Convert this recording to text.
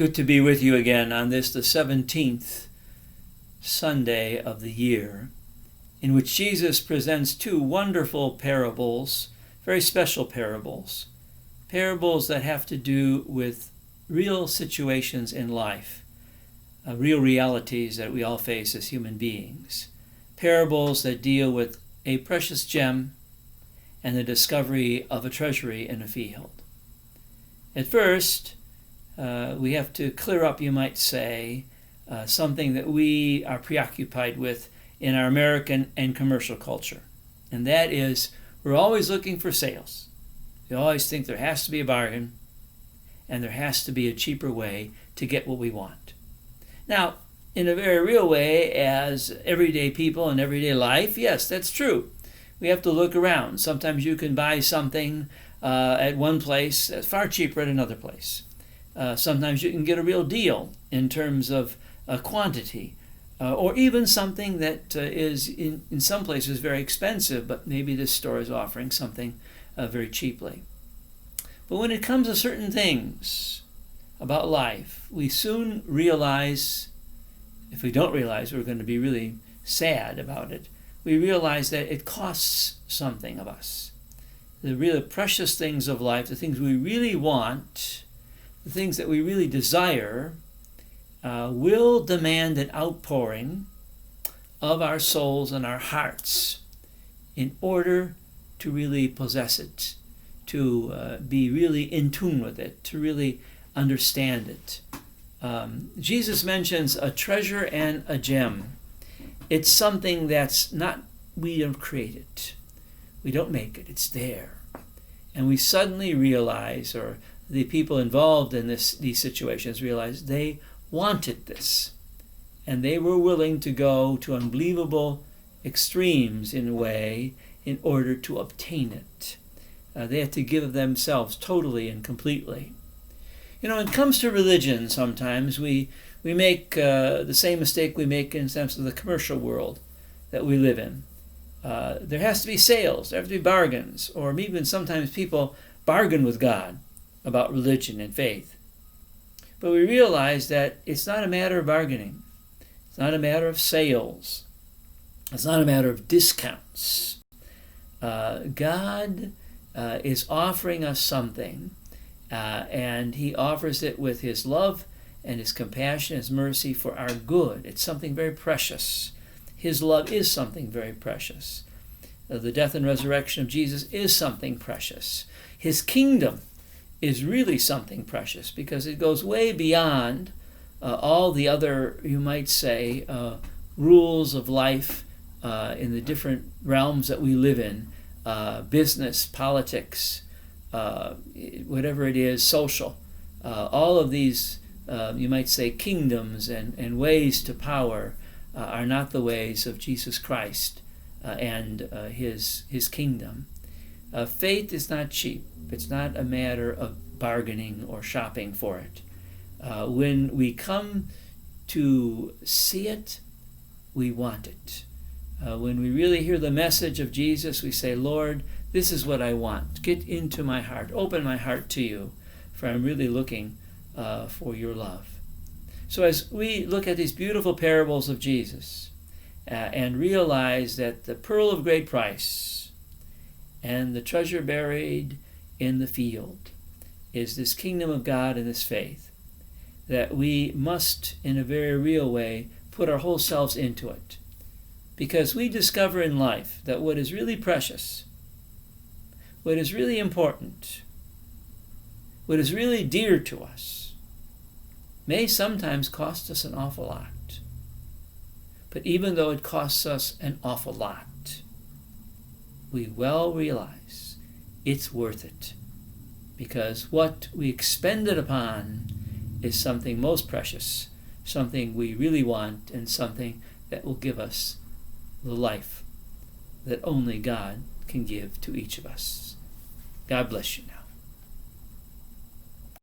Good to be with you again on this, the 17th Sunday of the year, in which Jesus presents two wonderful parables, very special parables that have to do with real situations in life, real realities that we all face as human beings. Parables that deal with a precious gem and the discovery of a treasury in a field. At first, we have to clear up, you might say, something that we are preoccupied with in our American and commercial culture. And that is, we're always looking for sales. We always think there has to be a bargain and there has to be a cheaper way to get what we want. Now, in a very real way, as everyday people in everyday life, yes, that's true. We have to look around. Sometimes you can buy something at one place that's far cheaper at another place. Sometimes you can get a real deal in terms of quantity, or even something that is in some places very expensive, but maybe this store is offering something very cheaply. But when it comes to certain things about life, we soon realize, if we don't realize, we're going to be really sad about it. We realize that it costs something of us. The really precious things of life, the things we really want, the things that we really desire, will demand an outpouring of our souls and our hearts in order to really possess it, to be really in tune with it, to really understand it. Jesus mentions a treasure and a gem. It's something that's not, we don't create it. We don't make it. It's there. And we suddenly realize, or the people involved in these situations realized they wanted this. And they were willing to go to unbelievable extremes in a way in order to obtain it. They had to give of themselves totally and completely. You know, when it comes to religion, sometimes we make the same mistake we make in terms of the commercial world that we live in. There has to be sales, there have to be bargains, or even sometimes people bargain with God about religion and faith. But we realize that it's not a matter of bargaining. It's not a matter of sales. It's not a matter of discounts. God is offering us something, and He offers it with His love and His compassion, His mercy for our good. It's something very precious. His love is something very precious. The death and resurrection of Jesus is something precious. His kingdom is really something precious because it goes way beyond all the other, you might say, rules of life in the different realms that we live in, business, politics, whatever it is, social. All of these, you might say, kingdoms and ways to power are not the ways of Jesus Christ and His kingdom. Faith is not cheap. It's not a matter of bargaining or shopping for it. When we come to see it, we want it. When we really hear the message of Jesus, we say, Lord, this is what I want. Get into my heart. Open my heart to you, for I'm really looking for your love. So as we look at these beautiful parables of Jesus and realize that the pearl of great price and the treasure buried in the field is this kingdom of God and this faith, that we must, in a very real way, put our whole selves into it. Because we discover in life that what is really precious, what is really important, what is really dear to us, may sometimes cost us an awful lot. But even though it costs us an awful lot, we well realize it's worth it. Because what we expend it upon is something most precious, something we really want, and something that will give us the life that only God can give to each of us. God bless you now.